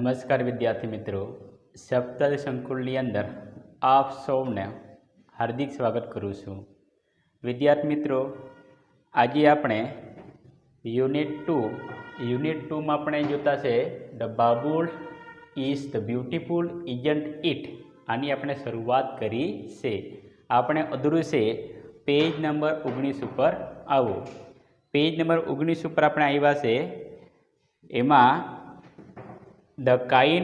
નમસ્કાર વિદ્યાર્થી મિત્રો, સપ્તક સંકુલની અંદર આપ સૌને હાર્દિક સ્વાગત કરું છું। વિદ્યાર્થી મિત્રો, આજે આપણે યુનિટ 2માં આપણે જોતા છે the babul is the beautiful isn't it. આની આપણે શરૂઆત કરી છે। આપણે અધૂરું છે પેજ નંબર 19 ઉપર આવો। પેજ નંબર 19 ઉપર આપણે આવ્યા છે। એમાં the kind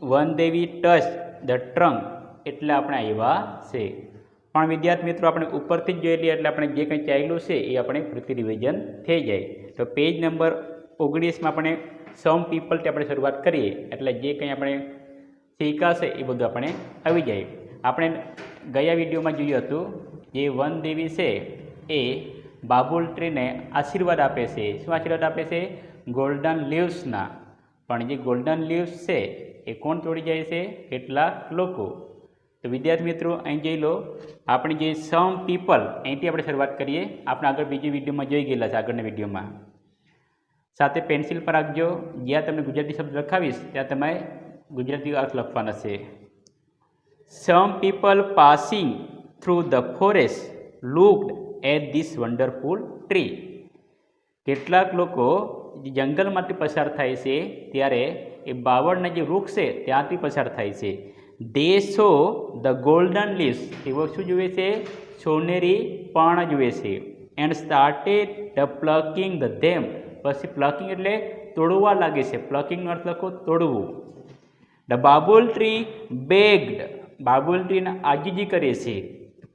Vandevi touch the trunk એટલે આપણે આવ્યા છે। પણ વિદ્યાર્થી મિત્રો, આપણે ઉપરથી જ જોઈ લઈએ એટલે આપણે જે કંઈ ચાલ્યું છે એ આપણે ફરીથી રિવિઝન થઈ જાય। તો પેજ નંબર 19માં આપણે સમ પીપલથી આપણે શરૂઆત કરીએ એટલે જે કંઈ આપણે શીખાશે એ બધું આપણે આવી જાય। આપણે ગયા વિડીયોમાં જોયું હતું જે વન દેવી છે એ બાબુલ ટ્રીને આશીર્વાદ આપે છે। શું આશીર્વાદ આપે છે? ગોલ્ડન લીવ્સના। પણ જે ગોલ્ડન લીવ્સ છે એ કોણ તોડી જાય છે? કેટલાક લોકો। તો વિદ્યાર્થી મિત્રો, અહીં જોઈ લો, આપણે જે સમ પીપલ અહીંથી આપણે શરૂઆત કરીએ। આપણે આગળ બીજી વિડીયોમાં જોઈ ગયેલા છે, આગળના વિડીયોમાં। સાથે પેન્સિલ પર રાખજો, જ્યાં તમને ગુજરાતી શબ્દ લખાવીશ ત્યાં તમે ગુજરાતી અર્થ લખવાના છે। Some people passing through the forest looked at this wonderful tree. કેટલાક લોકો જંગલમાંથી પસાર થાય છે ત્યારે એ બાવળના જે વૃક્ષ છે ત્યાંથી પસાર થાય છે। They saw the golden leaves, એવો શું જુએ છે? સોનેરી પાન જુએ છે। And started the plucking the them, પછી પ્લકિંગ એટલે તોડવા લાગે છે। પ્લકિંગનો અર્થ લખો તોડવું। ધ બાબુલ ટ્રી બેગ્ડ, બાબુલ ટ્રીને આજીજી કરે છે।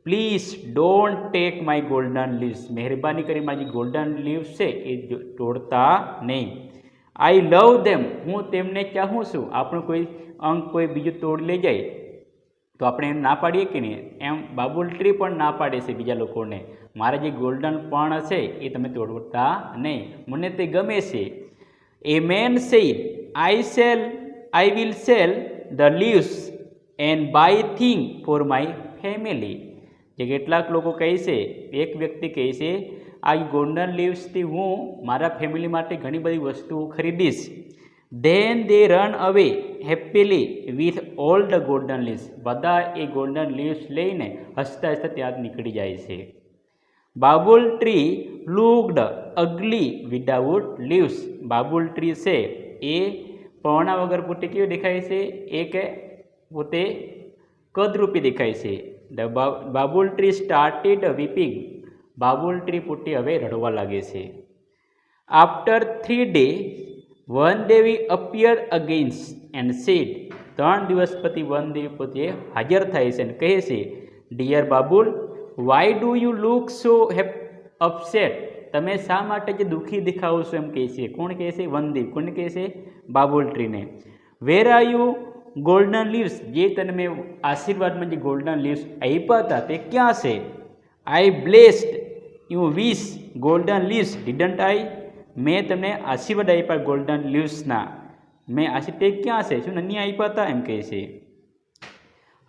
Please don't take my golden leaves, મહેરબાની કરી મારી ગોલ્ડન લીવ્સ છે એ તોડતા નહીં। આઈ લવ ધેમ, હું તેમને ચાહું છું। આપણું કોઈ અંગ કોઈ બીજું તોડી લઈ જાય તો આપણે એમ ના પાડીએ કે નહીં, એમ બાબુલ ટ્રી પણ ના પાડે છે બીજા લોકોને, મારા જે ગોલ્ડન પણ છે એ તમે તોડતા નહીં, મને તે ગમે છે। A man said I will sell the leaves and buy thing for my family. જે કેટલાક લોકો કહે છે, એક વ્યક્તિ કહે છે, આ ગોલ્ડન લીવ્સથી હું મારા ફેમિલી માટે ઘણી બધી વસ્તુઓ ખરીદીશ। Then they run away happily with all the golden leaves, બધા એ ગોલ્ડન લીવ્સ લઈને હસતા હસતા ત્યાં નીકળી જાય છે। Babul tree લુક્ડ અગલી without leaves, Babul tree છે એ પર્ણા વગર પોતે કેવું દેખાય છે? એ કે પોતે કદરૂપી દેખાય છે। The babul tree started weeping, babul tree પોતે હવે રડવા લાગે છે। After 3 days Vandevi appear against and said, 3 દિવસ પછી વન દેવી પોતે હાજર થાય છે અને કહે છે, dear babul, why do you look so upset, તમે શા માટે જે દુઃખી દેખાવો છો? એમ કહે છે। કોણ કહે છે? વનદેવ। કોને કહે છે? બાબુલ ટ્રીને। Where are you golden leaves, જે તને મેં આશીર્વાદમાં જે ગોલ્ડન લીવ્સ આપ્યા હતા તે ક્યાં છે? I blessed you with golden leaves didn't I, મેં તમને આશીર્વાદ આપ્યા ગોલ્ડન લીવ્સના, મેં આશીર્વાદ ક્યાં છે? શું નહીં આપ્યા હતા? એમ કહે છે।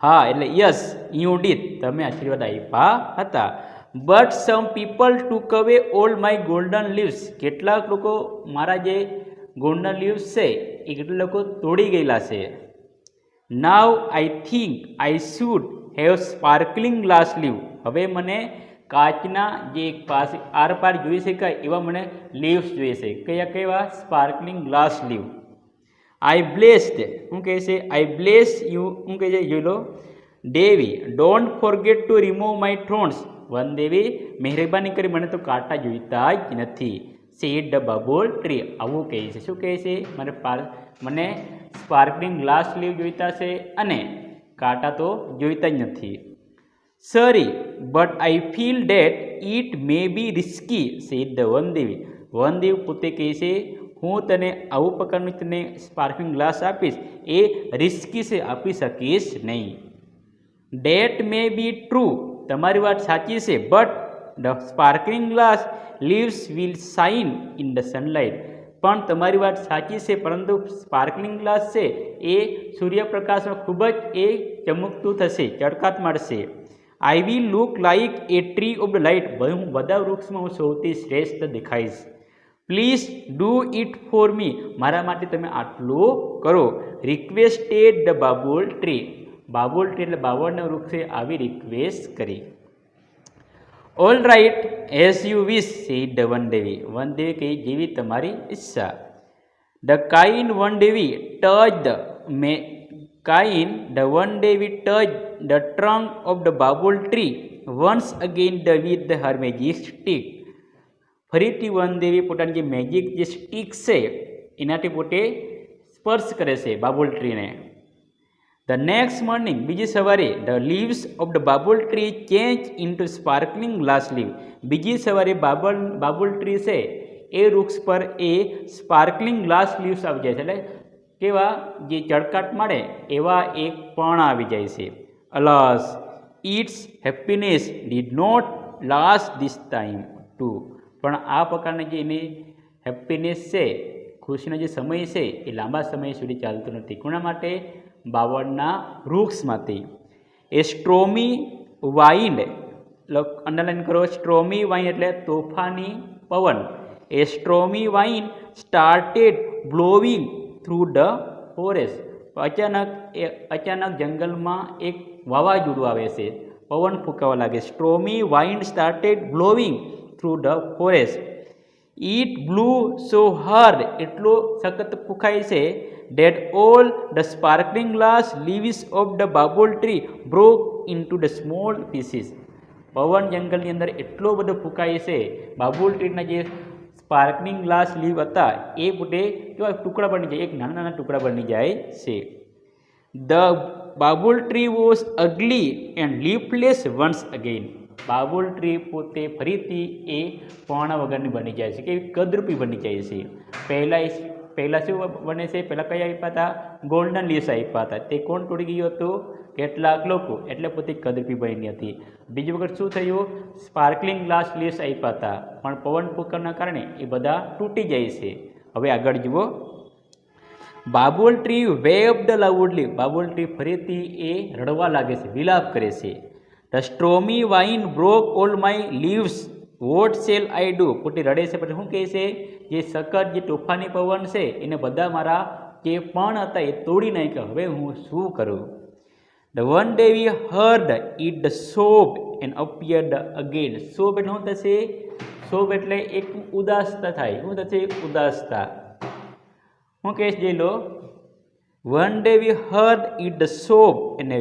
હા એટલે યસ યુ ડીડ, તમે આશીર્વાદ આપ્યા હતા। બટ સમ પીપલ ટુક અવે ઓલ માય ગોલ્ડન લીવ્સ, કેટલાક લોકો મારા જે ગોલ્ડન લીવ્સ છે એ કેટલાક લોકો તોડી ગયેલા છે। Now I think I should have sparkling glass leave, હવે મને કાચના જે પાસે આરપાર જોઈ શકાય એવા મને લીવ્સ જોઈએ છે। કયા કયા? Sparkling glass leave. I blessed, શું કહે છે? આઈ બ્લેસ યુ, શું કહે છે? જોઈ લો, Devi don't forget to remove my thorns, Vandevi મહેરબાની કરી મને તો કાંટા જોઈતા જ નથી। સેડ ધ બાબુલ ટ્રી, આવું કહે છે। શું કહે છે? મને સ્પાર્કલિંગ ગ્લાસ લીવ જોઈતા છે અને કાંટા તો જોઈતા જ નથી। Sorry but I feel that it may be risky, said the Vandevi, Vandev પોતે કહે છે, હું તને આવું પ્રકારનું તને સ્પાર્કલિંગ ગ્લાસ આપીશ એ રિસ્કી છે, આપી શકીશ નહીં। ડેટ મે બી ટ્રુ, તમારી વાત સાચી છે, but the sparkling glass leaves will shine in the sunlight, પણ તમારી વાત સાચી છે પરંતુ સ્પાર્કલિંગ ગ્લાસ છે એ સૂર્યપ્રકાશમાં ખૂબ જ એ ચમકતું થશે, ચળકાટ મળશે। I will look like a tree of the light, હું બધા વૃક્ષમાં હું સૌથી શ્રેષ્ઠ દેખાઈશ। Please do it for me, મારા માટે તમે આટલું કરો. Requested the babul tree, babul tree એટલે બાવળના વૃક્ષે આવી રિક્વેસ્ટ કરી. All right as you wish said the Vandevi, Vandevi કહી જેવી તમારી ઈચ્છા. The kind Vandevi touch the Vandevi touch the trunk of the babul tree once again with her magic stick. ફરીથી વનદેવી પોતાની જે મેજિક જે સ્ટીક છે એનાથી પોતે સ્પર્શ કરે છે બાબુલ ટ્રીને. ધ નેક્સ્ટ મોર્નિંગ, બીજી સવારે, the leaves of the babul tree change into sparkling glass leave. બીજી સવારે બાબુલ ટ્રી છે એ વૃક્ષ પર એ સ્પાર્કલિંગ ગ્લાસ લીવ્સ આવી જાય છે, એટલે કેવા જે ચળકાટ મળે એવા એક પણ આવી જાય છે. Alas its happiness did not last this time too. પણ આ પ્રકારની જે એની હેપીનેસ છે, ખુશીનો જે સમય છે એ લાંબા સમય સુધી ચાલતો નથી. કોના માટે? બાવળના વૃક્ષમાંથી. એ સ્ટ્રોમી વાઇન્ડ, અંડરલાઈન કરો, સ્ટ્રોમી વાઇન્ડ એટલે તોફાની પવન. A stormy wind started blowing through the forest. અચાનક જંગલમાં એક વાવાઝોડું આવે છે, પવન ફૂંકાવા લાગે. Stormy wind started blowing through the forest. It blew so hard, એટલો સખત ફૂંકાય છે, that all the sparkling glass leaves of the babul tree broke into the small pieces. પવન જંગલની અંદર એટલો બધો ફૂંકાય છે, બાબુલ ટ્રીના જે સ્પાર્કલિંગ ગ્લાસ લીવ હતા એ પોતે કેવા ટુકડા બની જાય, એક નાના નાના ટુકડા બની જાય છે. The babul tree was ugly and leafless once again. Babul tree પોતે ફરીથી એ પર્ણ વગરની બની જાય છે, કે કદરૂપી બની જાય છે. પહેલાં શું બને છે? પહેલાં કયા આપ્યા હતા? ગોલ્ડન લીવ્સ આપ્યા હતા. તે કોણ તોડી ગયું હતું? કેટલાક લોકો, એટલે પોતે કદરૂપી બની હતી. બીજી વખત શું થયું? સ્પાર્કલિંગ ગ્લાસ લીવ્સ આપ્યા હતા, પણ પવન ફૂંકાવાના કારણે એ બધા તૂટી જાય છે. હવે આગળ જુઓ. Babul tree waved loudly. Babul tree ફરીથી એ રડવા લાગે છે, વિલાપ કરે છે. The stormy wind broke all my leaves, what shall I do. પોતે રડે છે, પછી શું કહે છે? જે સખત જે તોફાની પવન છે એને બધા મારા જે પણ હતા એ તોડી નાખ્યા, હવે હું શું કરું? The Vandevi heard it the sob and appeared again. Sob એટલે શું થશે? સોબ એટલે એક ઉદાસતા થાય. શું થશે? ઉદાસતા. શું કહે છે? લો, Vandevi heard it the sob and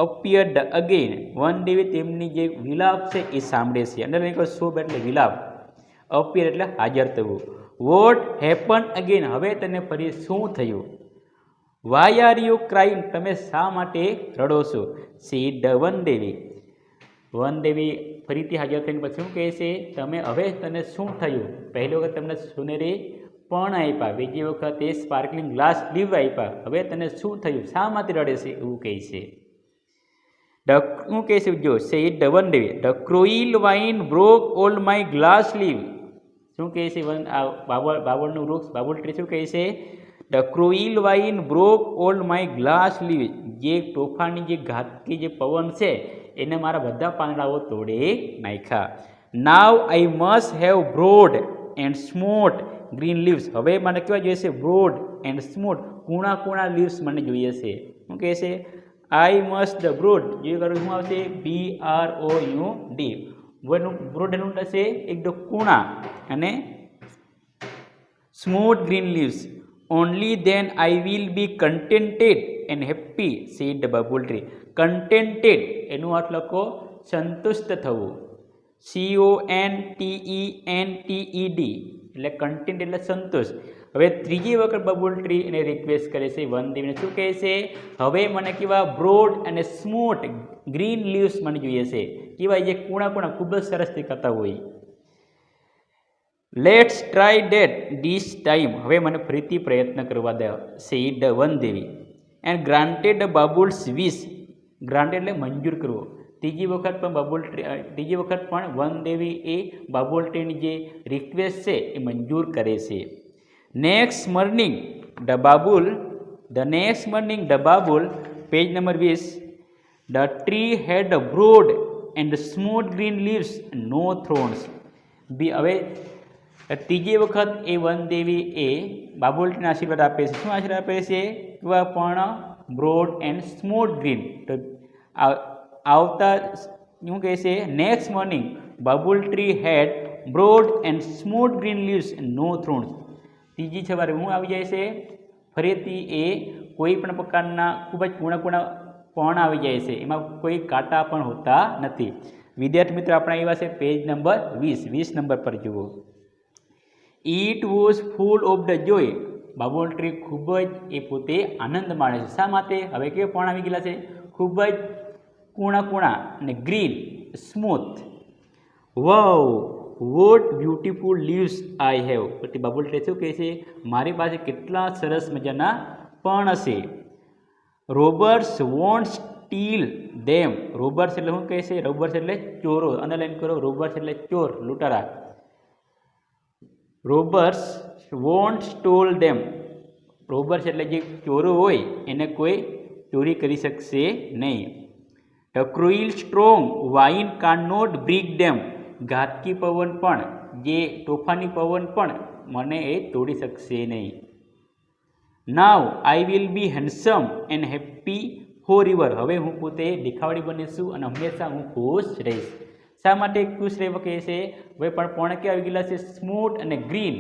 appeared again. Vandev તેમની જે વિલાપ છે એ સાંભળે છે. અંદર સોબ એટલે વિલાપ, અપિયર એટલે હાજર થવું. વોટ હેપન અગેન, હવે તને ફરી શું થયું? વાય આર યુ ક્રાઇંગ, તમે શા માટે રડો છો? Sad the Vandevi. વનદેવી ફરીથી હાજર થઈને પછી શું કહે છે? તમે હવે તને શું થયું? પહેલી વખત તમને સોનેરી પણ આપ્યા, બીજી વખત એ સ્પાર્કલિંગ ગ્લાસ લીવ આપ્યા, હવે તને શું થયું? શા માટે રડે છે? એવું કહે છે. શું કહે છે? જો said the Vandevi, the cruel wind broke all my glass leave. શું કહે છે? બાવળનું વૃક્ષ, બાબુલ ટ્રી શું કહે છે? The cruel wind broke all my glass leave. જે તોફાની જે ઘાતકી જે પવન છે એને મારા બધા પાંદડાઓ તોડી નાખ્યા. Now I must have broad and smooth green leaves. હવે મને કેવા જોઈએ છે? બ્રોડ એન્ડ સ્મૂથ, કૂણા કૂણા લીવ્સ મને જોઈએ છે. શું કહે છે? આઈ મસ્ટ ધ બ્રોડ, જે કરું શું આવશે? BROUD. બ્રોડ એનું થશે એકદમ કૂણા, અને smooth green leaves. Only then I will be contented and happy said the babul tree. Contented એનું અર્થ લખો સંતુષ્ટ થવું, CONTENTED, એટલે કન્ટેન્ટ એટલે સંતોષ. હવે ત્રીજી વખત બાબુલ ટ્રી એને રિક્વેસ્ટ કરે છે વનદેવીને. શું કહે છે? હવે મને કેવા બ્રોડ અને સ્મૂથ ગ્રીન લીવ્સ મને જોઈએ છે, કેવા જે કૂણા કૂણા ખૂબ જ સરસ દેખાતા હોય. Let's try that this time, હવે મને ફરીથી પ્રયત્ન કરવા દે said the Vandevi. And granted the babul's wish. Granted એટલે મંજૂર કરવો. ત્રીજી વખત પણ વનદેવી એ બાબુલ ટ્રીની જે રિક્વેસ્ટ છે એ મંજૂર કરે છે. Next morning the babul, page number 20, the tree had broad and smooth green leaves, no thorns. હવે ત્રીજી વખત એ વનદેવી એ બાબુલટીને આશીર્વાદ આપે છે. શું આશીર્વાદ આપે છે? કેવા પણ બ્રોડ એન્ડ સ્મૂથ ગ્રીન. તો આવતા શું કહે છે? Next morning babul tree had broad and smooth green leaves and no thorns. ત્રીજી સવારે શું આવી જાય છે? ફરીથી એ કોઈ પણ પ્રકારના ખૂબ જ કૂણા પણ આવી જાય છે. એમાં કોઈ કાંટા પણ હોતા નથી. વિદ્યાર્થી મિત્રો આપણે આવ્યા છે પેજ નંબર 20 નંબર પર જુઓ. It was full of the Joy. Babul tree ખૂબ જ એ પોતે આનંદ માણે છે. શા માટે? હવે કેવા પણ આવી ગયેલા છે? ખૂબ જ કૂણા અને green smooth. Wow what beautiful leaves I have. પછી બાબુલ ટ્રી શું કહે છે? મારી પાસે કેટલા સરસ મજાના પણ હશે. રોબર્સ વોન્ટ સ્ટીલ ધેમ. રોબર્સ એટલે શું કહે છે? રોબર્સ એટલે ચોરો. અંડરલાઈન કરો. રોબર્સ એટલે ચોર, લૂંટારા. રોબર્સ વોન્ટ સ્ટોલ ધેમ. રોબર્સ એટલે જે ચોરો હોય એને કોઈ ચોરી કરી શકશે નહીં. ધ ક્રુઇલ સ્ટ્રોંગ વાઇન કાન નોટ બ્રેક ધેમ. ઘાતકી પવન પણ, જે તોફાની પવન પણ મને એ તોડી શકશે નહીં. Now I will be handsome and happy forever. હવે હું પોતે દેખાવડી બનીશું અને હંમેશા હું ખુશ રહીશ. શા માટે ખુશ રહેવા કહે છે? હવે પણ ક્યાં આવી ગયેલા છે? સ્મૂથ અને ગ્રીન.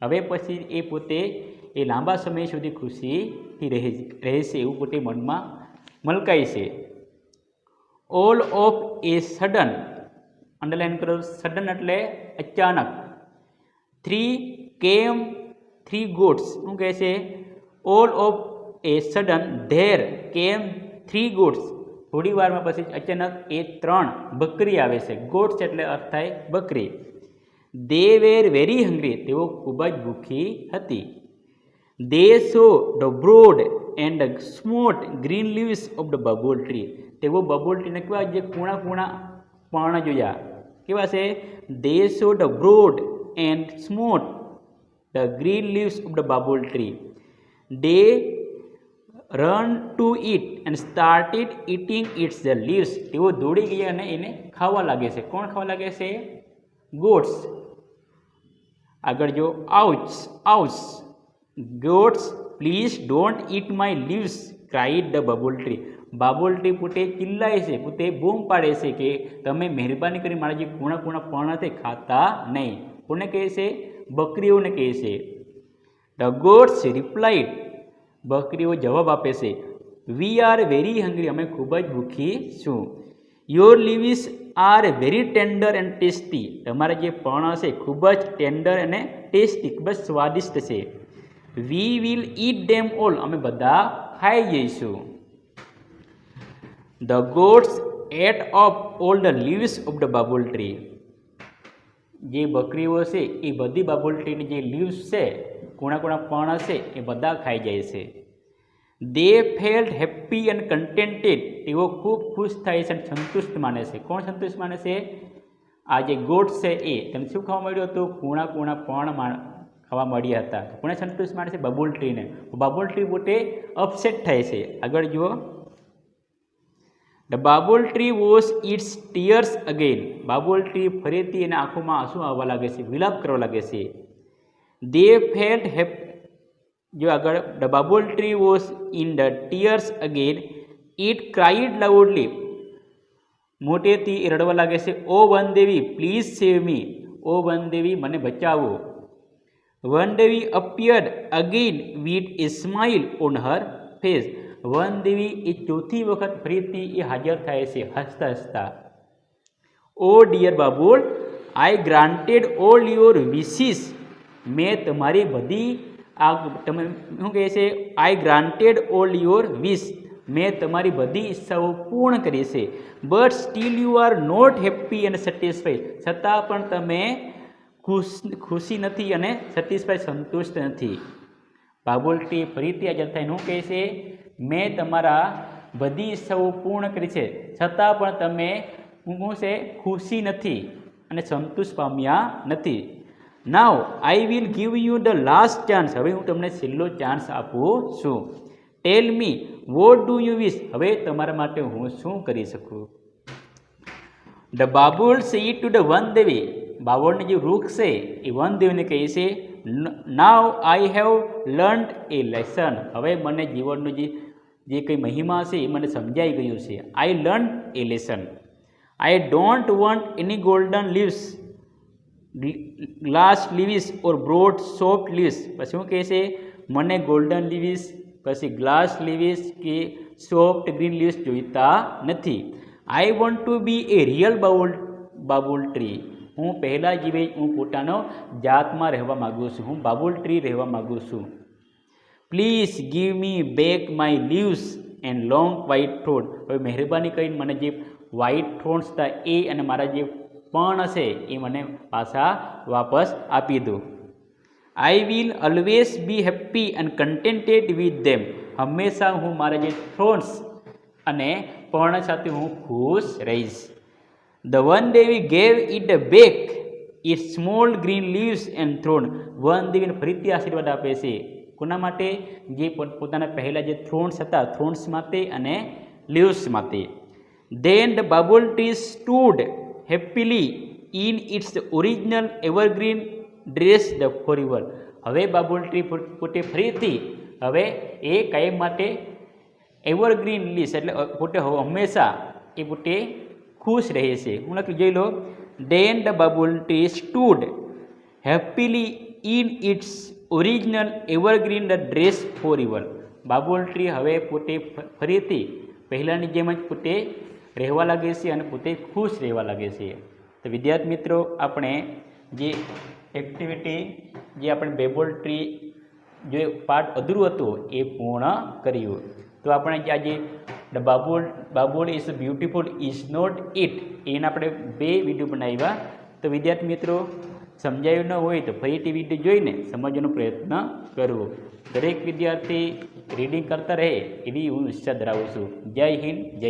હવે પછી એ પોતે એ લાંબા સમય સુધી ખુશીથી રહેશે એવું પોતે મનમાં મલકાય છે. All of A sudden. Underline કરો. સડન એટલે અચાનક. 3 goats. શું કહે છે? All of A sudden there કેમ 3 goats. થોડી વારમાં પછી અચાનક એ 3 બકરી આવે છે. ગોટ્સ એટલે અર્થ થાય બકરી. They were very hungry. તેઓ ખૂબ જ ભૂખી હતી. They saw the broad and smooth green leaves of the babul tree. તેઓ બબુલ ટ્રીને કેવા જે કૂણા પણ જોયા. કેવા છે? They saw the broad and smooth the green leaves of the bubble tree. They run to it and started eating its the leaves. તેઓ દોડી ગયા અને એને ખાવા લાગે છે. કોણ ખાવા લાગે છે? ગોટ્સ. આગળ જો ouch. Goats please don't eat my leaves cried the bubble tree. Babul tree પોતે ચિલ્લાય છે, પોતે બૂમ પાડે છે કે તમે મહેરબાની કરી મારા જે કૂણા પણ છે ખાતા નહીં. કોને કહે છે? બકરીઓને કહે છે. The ગોટ્સ replied. બકરીઓ જવાબ આપે છે. We are very hungry. અમે ખૂબ જ ભૂખી છું. Your leaves are very tender and tasty. તમારા જે પણ છે ખૂબ જ ટેન્ડર અને ટેસ્ટી, ખૂબ જ સ્વાદિષ્ટ છે. We will eat them all. અમે બધા ખાઈ જઈશું. The goats ate up all the leaves of the babul tree. જે બકરીઓ છે એ બધી બબુલ ટ્રીની જે લીવ્સ છે, કૂણા પણ હશે એ બધા ખાઈ જાય છે. દે ફેલ્ટ હેપી એન્ડ કન્ટેન્ટેડ. તેઓ ખૂબ ખુશ થાય છે અને સંતુષ્ટ માને છે. કોણ સંતુષ્ટ માને છે? આ જે ગોટ્સ છે એ તેમને શું ખાવા મળ્યું હતું? કૂણા પણ ખાવા મળ્યા હતા. કોને સંતુષ્ટ માને છે? બબુલ ટ્રીને. બબુલ ટ્રી પોતે અપસેટ થાય છે. આગળ જુઓ. The babul tree wash its tears again. Babul tree ફરીથી એના આંખોમાં આંસુ આવવા લાગે છે, વિલાપ કરવા લાગે છે. દે ફેલ્ટ હેપી. જો આગળ. The babul tree wash in the tears again. It cried loudly. મોટેથી એ રડવા લાગે છે. ઓ વનદેવી પ્લીઝ સેવ મી. ઓ વનદેવી મને બચાવો. Vandevi appeared again with a smile on her face. Vandevi એ ચોથી વખત ફરીથી એ હાજર થાય છે હસતા. Oh dear Babul, I granted all your wishes. મેં તમારી બધી તમે શું કહે છે? I granted all your wish. મેં તમારી બધી ઈચ્છાઓ પૂર્ણ કરી છે. But still you are not happy and satisfied. છતાં પણ તમે ખુશી નથી અને સેટિસ્ફાઈ સંતુષ્ટ નથી. બાબુલ ટ્રી ફરીથી હાજર થઈને શું કહે છે? મેં તમારા બધી ઈચ્છાઓ પૂર્ણ કરી છે, છતાં પણ તમે શું છે? ખુશી નથી અને સંતુષ્ટ પામ્યા નથી. Now I will give you the last chance. હવે હું તમને છેલ્લો ચાન્સ આપું છું. Tell me what do you wish. હવે તમારા માટે હું શું કરી શકું? The babul said to the Vandevi. બાવળનું જે વૃક્ષ છે એ વનદેવને કહે છે now I have learned a lesson, હવે મને જીવનનું જે કંઈ મહિમા છે એ મને સમજાઈ ગયું છે. I learn a lesson. I don't want any golden leaves, glass leaves or broad soft leaves. પછી શું કહે છે? મને ગોલ્ડન લીવ્સ, પછી ગ્લાસ લીવ્સ કે સોફ્ટ ગ્રીન લીવ્સ જોઈતા નથી. I want to be a real babul tree. હું પહેલાં જેવી હું પોતાનો જાતમાં રહેવા માગું છું, હું બાબુલ ટ્રી રહેવા માગું છું. Please give me back my leaves and long white thorns. હવે મહેરબાની કરીને મને જે વ્હાઇટ થ્રોન્સ હતા એ અને મારા જે પણ હશે એ મને પાછા વાપસ આપી દો. I will always be happy and contented with them. હંમેશા હું મારા જે થ્રોન્સ અને પર્ણ સાથે હું ખુશ રહીશ. The one Devi gave it back it small green leaves and thrown. One દેવીને ફરીથી આશીર્વાદ આપે છે. કોના માટે? જે પોતાના પહેલાં જે થ્રોન્સ હતા, થ્રોન્સ માટે અને લીવ્સ માટે. Then the babul tree stood happily in its original evergreen dress the forever. હવે બાબુલ ટ્રી પોતે ફરીથી હવે એ કાયમ માટે એવરગ્રીન લીવ્સ એટલે પોતે હંમેશા એ પોતે ખુશ રહે છે. હું લખી જોઈ લો. Then the babul tree stood happily in its original evergreen the dress forever. Babul tree હવે પોતે ફરીથી પહેલાંની જેમ જ પોતે રહેવા લાગે છે અને પોતે ખુશ રહેવા લાગે છે. તો વિદ્યાર્થી મિત્રો, આપણે જે એક્ટિવિટી જે આપણે બાબુલ ટ્રી જે પાઠ અધૂરું હતું એ પૂર્ણ કર્યું. તો આપણે આજે the babul is beautiful is not it એના આપણે 2 વિડીયો બનાવ્યા. તો વિદ્યાર્થી મિત્રો, સમજાયું ન હોય તો ફરીથી વિડીયો જોઈને સમજવાનો પ્રયત્ન કરવો. દરેક વિદ્યાર્થી રીડિંગ કરતા રહે એવી હું ઈચ્છા ધરાવું છું. જય હિન્દ, જય